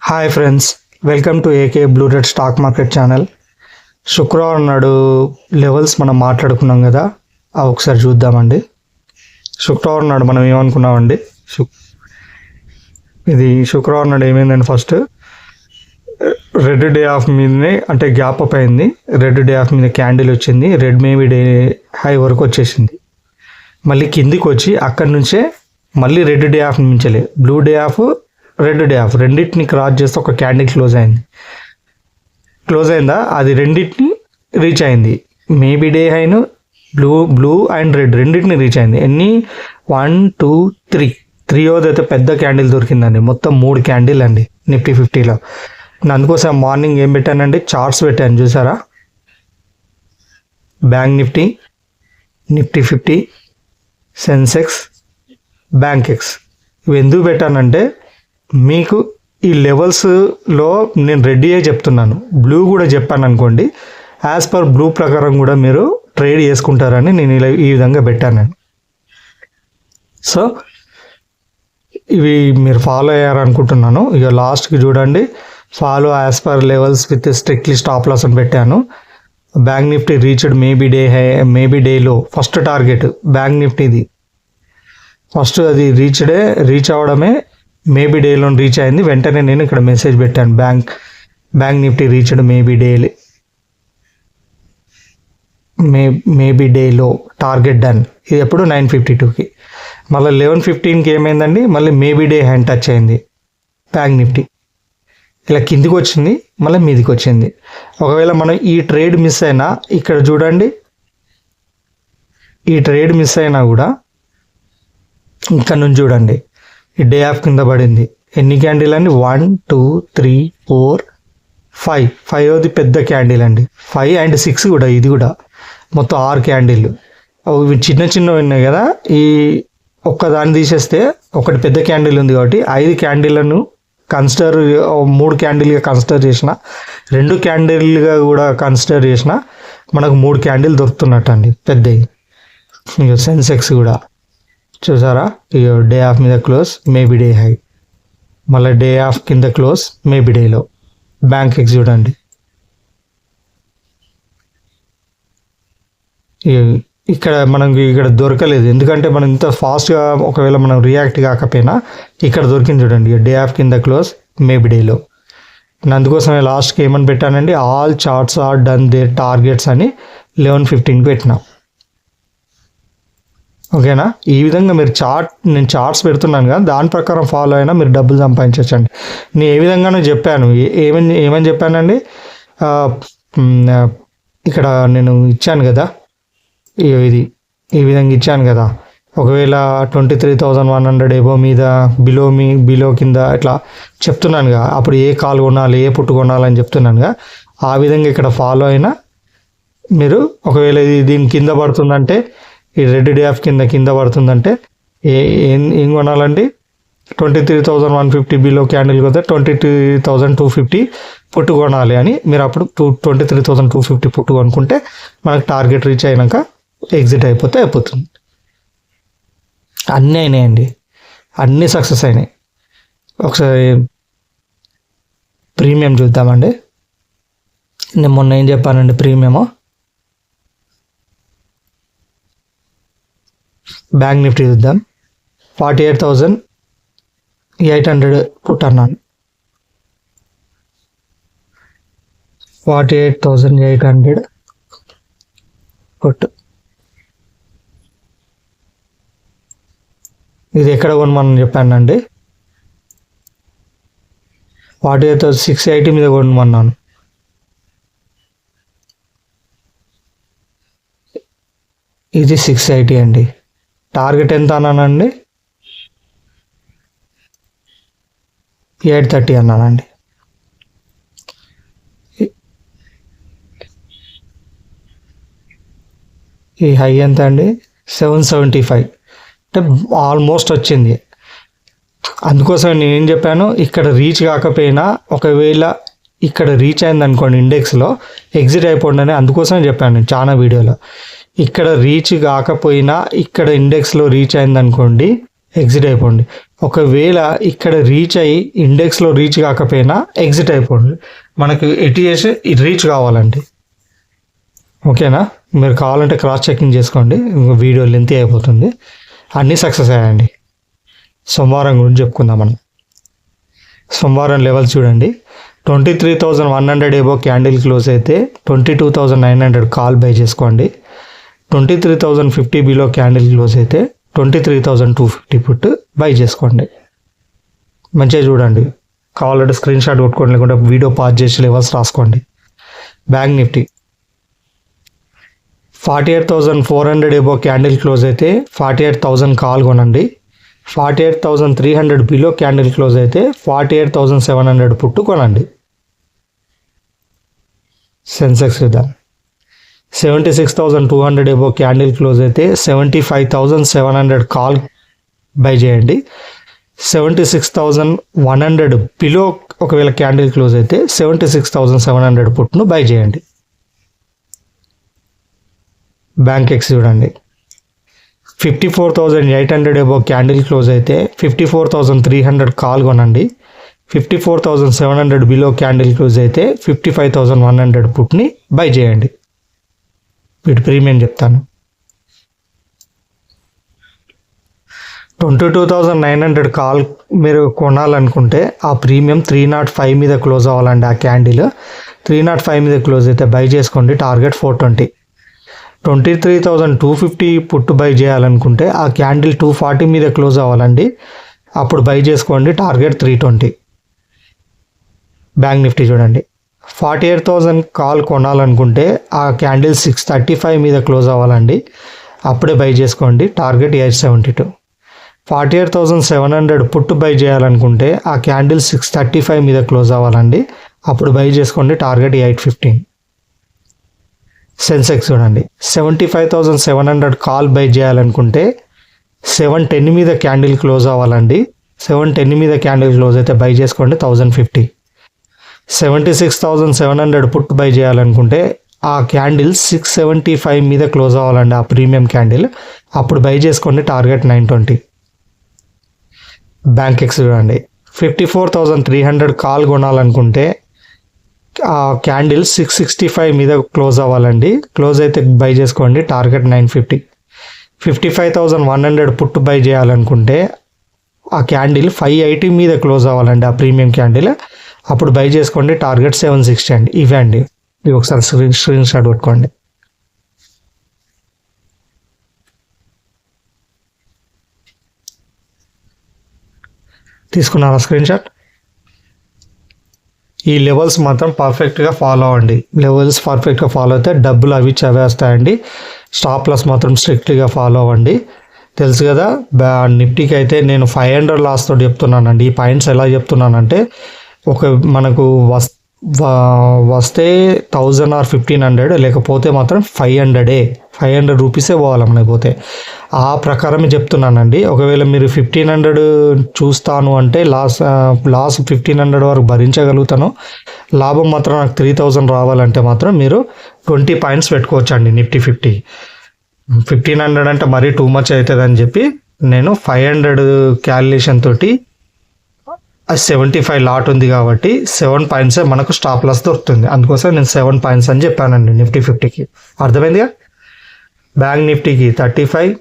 Hi friends, welcome to AK blue red stock market channel. శుక్రవారం నాడు levels మనం మాట్లాడుకున్నాం కదా, అవి ఒకసారి చూద్దామండి. శుక్రవారం నాడు మనం ఏమనుకున్నామండి, ఇది శుక్రవారం నాడు ఏమైందండి, ఫస్ట్ రెడ్ డే ఆఫ్ మీదనే అంటే గ్యాప్ అప్ అయింది. రెడ్ డే ఆఫ్ మీద క్యాండిల్ వచ్చింది, రెడ్ మేబీ డే హై వరకు వచ్చేసింది. మళ్ళీ కిందికి వచ్చి అక్కడి నుంచే మళ్ళీ రెడ్ డే ఆఫ్ మించలే, blue day off red day off రెండింటిని క్రాస్ చేస్తే ఒక క్యాండిల్ క్లోజ్ అయిందా, అది రెండింటిని రీచ్ అయింది. మేబీ డే హైను బ్లూ అండ్ రెడ్ రెండింటిని రీచ్ అయింది. ఎన్ని 1 2 3 అయితే పెద్ద క్యాండిల్ దొరికిందండి. మొత్తం 3 క్యాండిల్ అండి నిఫ్టీ 50లో. అందుకోసం మార్నింగ్ ఏం పెట్టానండి, చార్ట్స్ పెట్టాను చూసారా. Bank Nifty, Nifty 50, Sensex, bank X. ఇవి ఎందుకు పెట్టానంటే మీకు ఈ లెవెల్స్లో నేను రెడీయే చెప్తున్నాను, బ్లూ కూడా చెప్పాను అనుకోండి, యాజ్ పర్ బ్లూ ప్రకారం కూడా మీరు ట్రేడ్ చేసుకుంటారని నేను ఇలా ఈ విధంగా పెట్టాను. సో ఇవి మీరు ఫాలో అయ్యారనుకుంటున్నాను. ఇక లాస్ట్కి చూడండి, follow as per levels with strictly stop loss అని పెట్టాను. Bank Nifty reached maybe day high, maybe డేలో ఫస్ట్ టార్గెట్ బ్యాంక్ నిఫ్టీది. ఫస్ట్ అది రీచ్ అవ్వడమే మేబీ డేలో రీచ్ అయింది. వెంటనే నేను ఇక్కడ మెసేజ్ పెట్టాను, బ్యాంక్ నిఫ్టీ రీచ్డ్ మేబీ డేలో టార్గెట్ డన్. ఇది ఎప్పుడు 9:52కి. మళ్ళీ 11:15కి ఏమైందండి, మళ్ళీ మేబీ డే హ్యాండ్ టచ్ అయింది బ్యాంక్ నిఫ్టీ. ఇలా కిందికి వచ్చింది, మళ్ళీ మీదికి వచ్చింది. ఒకవేళ మనం ఈ ట్రేడ్ మిస్ అయినా, ఇక్కడ చూడండి, ఈ ట్రేడ్ మిస్ అయినా కూడా ఇక్కడ నుంచి చూడండి, ఈ డే ఆఫ్ కింద పడింది. ఎన్ని క్యాండిల్ అండి, 1 2 3 4 5. 5ది పెద్ద క్యాండిల్ అండి. 5 and 6 కూడా, ఇది కూడా మొత్తం 6 క్యాండిల్. ఇవి చిన్నవి ఉన్నాయి కదా, ఈ ఒక్కదాన్ని తీసేస్తే ఒకటి పెద్ద క్యాండిల్ ఉంది కాబట్టి 5 క్యాండిల్లను కన్సిడర్, 3 క్యాండిల్గా కన్సిడర్ చేసిన, 2 క్యాండిల్గా కూడా కన్సిడర్ చేసిన మనకు 3 క్యాండిల్ దొరుకుతున్నట్టు అండి పెద్దవి. ఇక సెన్సెక్స్ కూడా చూసారా, ఇక డే ఆఫ్ మీద క్లోజ్ మేబీ డే హై, మళ్ళీ డే ఆఫ్ కింద క్లోజ్ మేబీ డేలో. బ్యాంక్ ఎక్స్ చూడండి, ఇక్కడ మనకి ఇక్కడ దొరకలేదు, ఎందుకంటే మనం ఇంత ఫాస్ట్గా ఒకవేళ మనం రియాక్ట్ కాకపోయినా ఇక్కడ దొరికింది చూడండి, డే ఆఫ్ కింద క్లోజ్ మేబీ డేలో. అందుకోసమే లాస్ట్కి ఏమని పెట్టానండి, all charts are done their targets అని 11:15కి పెట్టినా. ఓకేనా. ఈ విధంగా మీరు నేను చార్ట్స్ పెడుతున్నాను కదా, దాని ప్రకారం ఫాలో అయినా మీరు డబ్బులు సంపాదించవచ్చండి. నేను ఏ విధంగానూ చెప్పాను, ఏమని చెప్పానండి, ఇక్కడ నేను ఇచ్చాను కదా, ఇది ఈ విధంగా ఇచ్చాను కదా. ఒకవేళ 23,100 ఎబో మీద బిలో కింద ఇట్లా చెప్తున్నాను కదా, అప్పుడు ఏ కాల్ కొనాలి, ఏ పుట్టు కొనాలని చెప్తున్నానుగా, ఆ విధంగా ఇక్కడ ఫాలో అయినా మీరు, ఒకవేళ ఇది దీని కింద పడుతుందంటే, ఈ రెడ్ డే ఆఫ్ కింద పడుతుందంటే ఏం కొనాలండి, 23,150 బిలో క్యాండిల్ కదా, 23,250 పుట్టు కొనాలి అని మీరు అప్పుడు 23,250 పుట్టు కొనుక్కుంటే మనకు టార్గెట్ రీచ్ అయినాక ఎగ్జిట్ అయిపోతుంది. అన్నీ అయినాయండి, అన్నీ సక్సెస్ అయినాయి. ఒకసారి ప్రీమియం చూద్దామండి. నేను మొన్న ఏం చెప్పానండి, ప్రీమియము బ్యాంక్ నిఫ్టీ చూద్దాం. 48,800 పుట్ అన్నాను. 48,800 పుట్. ఇది ఎక్కడ కొనమని చెప్పానండి, 48,680 మీద కొనమన్నాను. ఇది 680 అండి. టార్గెట్ ఎంత అన్నానండి, 830 అన్నానండి. ఈ హై ఎంత అండి, 775, అంటే ఆల్మోస్ట్ వచ్చింది. అందుకోసం నేను ఏం చెప్పాను, ఇక్కడ రీచ్ కాకపోయినా ఒకవేళ ఇక్కడ రీచ్ అయింది అనుకోండి ఇండెక్స్లో, ఎగ్జిట్ అయిపోండి అని అందుకోసమే చెప్పాను చాలా వీడియోలో. ఇక్కడ రీచ్ కాకపోయినా ఇక్కడ ఇండెక్స్లో రీచ్ అయింది అనుకోండి, ఎగ్జిట్ అయిపోండి. ఒకవేళ ఇక్కడ రీచ్ అయ్యి ఇండెక్స్లో రీచ్ కాకపోయినా ఎగ్జిట్ అయిపోండి. మనకు ఎటీఎస్ రీచ్ కావాలండి. ఓకేనా? మీరు కావాలంటే క్రాస్ చెకింగ్ చేసుకోండి, వీడియో లెంత్ అయిపోతుంది. అన్నీ సక్సెస్ అయ్యాయండి. సోమవారం గురించి చెప్పుకుందాం మనం. సోమవారం లెవెల్స్ చూడండి. 23,100 ఎబో క్యాండిల్ క్లోజ్ అయితే 22,900 కాల్ బై చేసుకోండి. 23,050 బిలో క్యాండిల్ క్లోజ్ అయితే 23,250 పుట్ బై చేసుకోండి. మంచిగా చూడండి. కావాలంటే స్క్రీన్ షాట్ కొట్టుకోండి, లేకుంటే వీడియో పాజ్ చేసి లెవెల్స్ రాసుకోండి. Bank Nifty 48,400 above candle close అయితే 48,000 కాల్ కొనండి. 48,300 బిలో క్యాండిల్ క్లోజ్ అయితే 48,700 పుట్టు కొనండి. సెన్సెక్స్ చూద్దాం. 76,200 ఎబో క్యాండిల్ క్లోజ్ అయితే 75,700 కాల్ బై చేయండి. 76,100 బిలో ఒకవేళ క్యాండిల్ క్లోజ్ అయితే 76,700 పుట్ను బై చేయండి. బ్యాంక్ ఎక్స్ చూడండి. 54,800 ఎబో క్యాండిల్ క్లోజ్ అయితే 54,300 కాల్ కొనండి. 54,700 బిలో క్యాండిల్ క్లోజ్ అయితే 55,100 పుట్ని బై చేయండి. వీటి ప్రీమియం చెప్తాను. 22,900 కాల్ మీరు కొనాలనుకుంటే ఆ ప్రీమియం 305 మీద క్లోజ్ అవ్వాలండి. ఆ క్యాండిల్ 305 మీద క్లోజ్ అయితే బై చేసుకోండి. టార్గెట్ 420. 23,250 పుట్టు బై చేయాలనుకుంటే ఆ క్యాండిల్ 240 మీద క్లోజ్ అవ్వాలండి. అప్పుడు బై చేసుకోండి. టార్గెట్ 320. బ్యాంక్ నిఫ్టీ చూడండి. 48,000 కాల్ కొనాలనుకుంటే ఆ క్యాండిల్ 635 మీద క్లోజ్ అవ్వాలండి. అప్పుడే బై చేసుకోండి. టార్గెట్ 872. 48,700 పుట్టు బై చేయాలనుకుంటే ఆ క్యాండిల్ 635 మీద క్లోజ్ అవ్వాలండి. అప్పుడు బై చేసుకోండి. టార్గెట్ 815. సెన్సెక్స్ చూడండి. 75,700 కాల్ బై చేయాలనుకుంటే 710 మీద క్యాండిల్ క్లోజ్ అవ్వాలండి. 710 మీద క్యాండిల్ క్లోజ్ అయితే బై చేసుకోండి. 1050. 76,700 పుట్ బై చేయాలనుకుంటే ఆ క్యాండిల్ 675 మీద క్లోజ్ అవ్వాలండి. ఆ ప్రీమియం క్యాండిల్ అప్పుడు బై చేసుకోండి. టార్గెట్ 920. బ్యాంక్ ఎక్స్ చూడండి. 54,300 కాల్ కొనాలనుకుంటే ఆ క్యాండిల్ 665 మీద క్లోజ్ అవ్వాలండి. క్లోజ్ అయితే బై చేసుకోండి. టార్గెట్ 950. 55,100 పుట్ బై చేయాలనుకుంటే ఆ క్యాండిల్ 580 మీద క్లోజ్ అవ్వాలండి. ఆ ప్రీమియం క్యాండిల్ అప్పుడు బై చేసుకోండి. టార్గెట్ 760 అండి. ఇవే అండి. ఇవి ఒకసారి స్క్రీన్ షాట్ కొట్టుకోండి. తీసుకున్నారా స్క్రీన్ షాట్? ఈ లెవెల్స్ మాత్రం పర్ఫెక్ట్గా ఫాలో అవ్వండి. లెవెల్స్ పర్ఫెక్ట్గా ఫాలో అయితే డబ్బులు అవి చదివేస్తాయండి. స్టాప్ లాస్ మాత్రం స్ట్రిక్ట్గా ఫాలో అవ్వండి. తెలుసు కదా, నిఫ్టీకి అయితే నేను 500 లాస్ తోటి చెప్తున్నానండి. ఈ పాయింట్స్ ఎలా చెప్తున్నానంటే మనకు వస్తే 1000 ఆర్ 1500, లేకపోతే మాత్రం 500 రూపీసే పోవాలి మనకి పోతే. ఆ ప్రకారమే చెప్తున్నానండి. ఒకవేళ మీరు 1500 చూస్తాను అంటే లాస్ 1500 వరకు భరించగలుగుతాను. లాభం మాత్రం నాకు 3000 రావాలంటే మాత్రం మీరు 20 పాయింట్స్ పెట్టుకోవచ్చండి. నిఫ్టీ 1500 అంటే మరీ టూ మచ్ అవుతుంది అని చెప్పి నేను 500 క్యాలిక్యులేషన్ తోటి 75 లాట్ ఉంది కాబట్టి 7 పాయింట్సే మనకు స్టాప్ లాస్ దొరుకుతుంది. అందుకోసం నేను 7 పాయింట్స్ అని చెప్పానండి నిఫ్టీ 50కి. అర్థమైందిగా? బ్యాంక్ నిఫ్టీకి 35,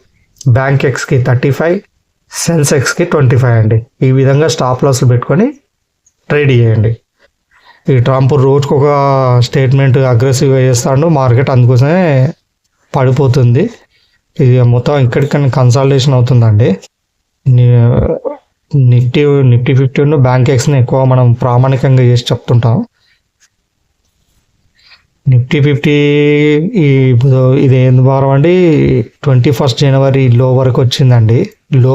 బ్యాంక్ ఎక్స్కి 35, సెన్సెక్స్కి 25 అండి. ఈ విధంగా స్టాప్ లాస్లు పెట్టుకొని ట్రేడ్ చేయండి. ఈ ట్రంప్ రోజుకు ఒక స్టేట్మెంట్ అగ్రెసివ్గా చేస్తాడు మార్కెట్, అందుకోసమే పడిపోతుంది. ఇది మొత్తం ఇక్కడికన్నా కన్సల్టేషన్ అవుతుందండి. నిఫ్టీ 50 బ్యాంక్ ఎక్స్ని ఎక్కువ మనం ప్రామాణికంగా చేసి చెప్తుంటాం. నిఫ్టీ 50 ఇది ఏంది వారం అండి, 21 జనవరి లో వరకు వచ్చిందండి. లో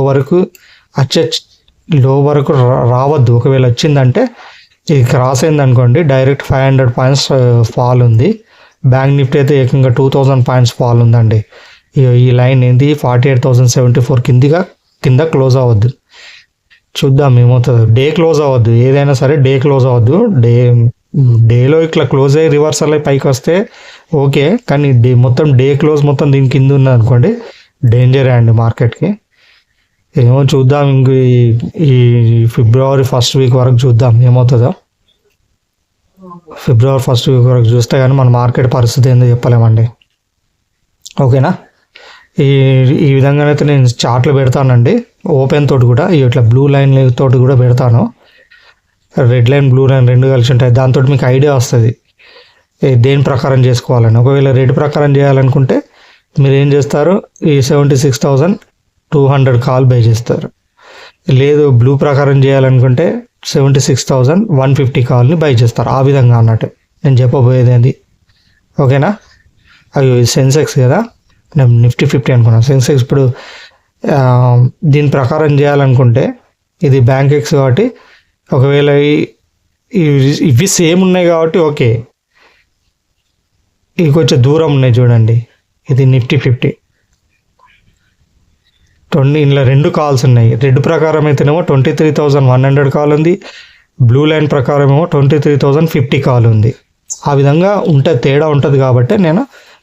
వరకు రావద్దు. ఒకవేళ వచ్చిందంటే ఇది క్రాస్ అయింది అనుకోండి, డైరెక్ట్ 500 పాయింట్స్ ఫాల్ ఉంది. బ్యాంక్ నిఫ్టీ అయితే ఏకంగా 2000 పాయింట్స్ ఫాల్ ఉందండి. ఈ లైన్ ఏంది 48,074 కింద క్లోజ్ అవ్వద్దు. చూద్దాం ఏమవుతుందో. డే క్లోజ్ అవ్వద్దు, ఏదైనా సరే డే క్లోజ్ అవ్వద్దు. డేలో ఇట్లా క్లోజ్ అయ్యి రివర్సల్ అయ్యి పైకి వస్తే ఓకే, కానీ మొత్తం డే క్లోజ్ మొత్తం దీని కింద ఉంది అనుకోండి, డేంజరే అండి మార్కెట్కి. ఏమో చూద్దాం, ఇంక ఈ ఫిబ్రవరి ఫస్ట్ వీక్ వరకు చూద్దాం ఏమవుతుందో. ఫిబ్రవరి ఫస్ట్ వీక్ వరకు చూస్తే కానీ మన మార్కెట్ పరిస్థితి ఏందో చెప్పలేమండి. ఓకేనా, ఈ ఈ విధంగానైతే నేను చార్ట్లు పెడతానండి, ఓపెన్ తోటి కూడా, ఇట్లా బ్లూ లైన్ తోటి కూడా పెడతాను. రెడ్ లైన్ బ్లూ లైన్ రెండు కలిసి ఉంటాయి, దాంతో మీకు ఐడియా వస్తుంది దేని ప్రకారం చేసుకోవాలని. ఒకవేళ రెడ్ ప్రకారం చేయాలనుకుంటే మీరు ఏం చేస్తారు, ఈ 76,200 కాల్ బై చేస్తారు. లేదు బ్లూ ప్రకారం చేయాలనుకుంటే 76,150 కాల్ని బై చేస్తారు. ఆ విధంగా అన్నట్టు నేను చెప్పబోయేది అది. ఓకేనా, అవి సెన్సెక్స్ కదా, నేను నిఫ్టీ 50 అనుకున్నాను. సెన్సెక్స్ ఇప్పుడు దీని ప్రకారం చేయాలనుకుంటే ఇది బ్యాంక్ ఎక్స్ కాబట్టి, ఒకవేళ ఇవి సేమ్ ఉన్నాయి కాబట్టి ఓకే, ఇవి కొంచెం దూరం ఉన్నాయి చూడండి. ఇది నిఫ్టీ 50 ఇందులో 2 కాల్స్ ఉన్నాయి. రెడ్ ప్రకారం అయితేనేమో 23,100 కాల్ ఉంది, బ్లూ లైన్ ప్రకారం ఏమో 23,050 కాల్ ఉంది. ఆ విధంగా తేడా ఉంటుంది కాబట్టి నేను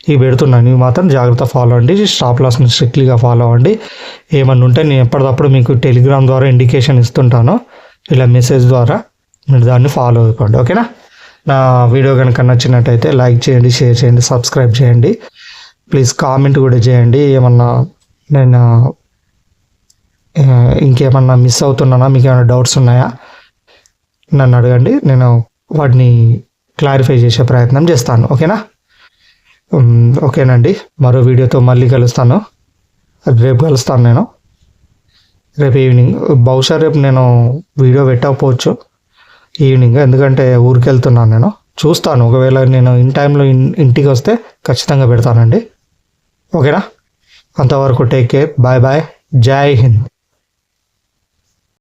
ఇవి పెడుతున్నాను. ఇవి మాత్రం జాగ్రత్త ఫాలో అవ్వండి, స్టాప్ లాస్ని స్ట్రిక్ట్లీగా ఫాలో అవ్వండి. ఏమన్నా ఉంటే నేను ఎప్పటికప్పుడు మీకు టెలిగ్రామ్ ద్వారా ఇండికేషన్ ఇస్తుంటాను, ఇలా మెసేజ్ ద్వారా మీరు దాన్ని ఫాలో అయిపోండి. ఓకేనా, నా వీడియో కనుక నచ్చినట్టయితే లైక్ చేయండి, షేర్ చేయండి, సబ్స్క్రైబ్ చేయండి. ప్లీజ్ కామెంట్ కూడా చేయండి. ఏమన్నా నేను ఇంకేమన్నా మిస్ అవుతున్నానా, మీకు ఏమైనా డౌట్స్ ఉన్నాయా నన్ను అడగండి, నేను వాటిని క్లారిఫై చేసే ప్రయత్నం చేస్తాను. ఓకేనా, ఓకేనండి, మరో వీడియోతో మళ్ళీ కలుస్తాను. రేపు కలుస్తాను నేను, రేపు ఈవినింగ్. బహుశా రేపు నేను వీడియో పెట్టకపోవచ్చు ఈవినింగ్, ఎందుకంటే ఊరికి వెళ్తున్నాను నేను. చూస్తాను, ఒకవేళ నేను ఇన్ టైంలో ఇంటికి వస్తే ఖచ్చితంగా పెడతానండి. ఓకేనా, అంతవరకు టేక్ కేర్, బాయ్ బాయ్, జై హింద్.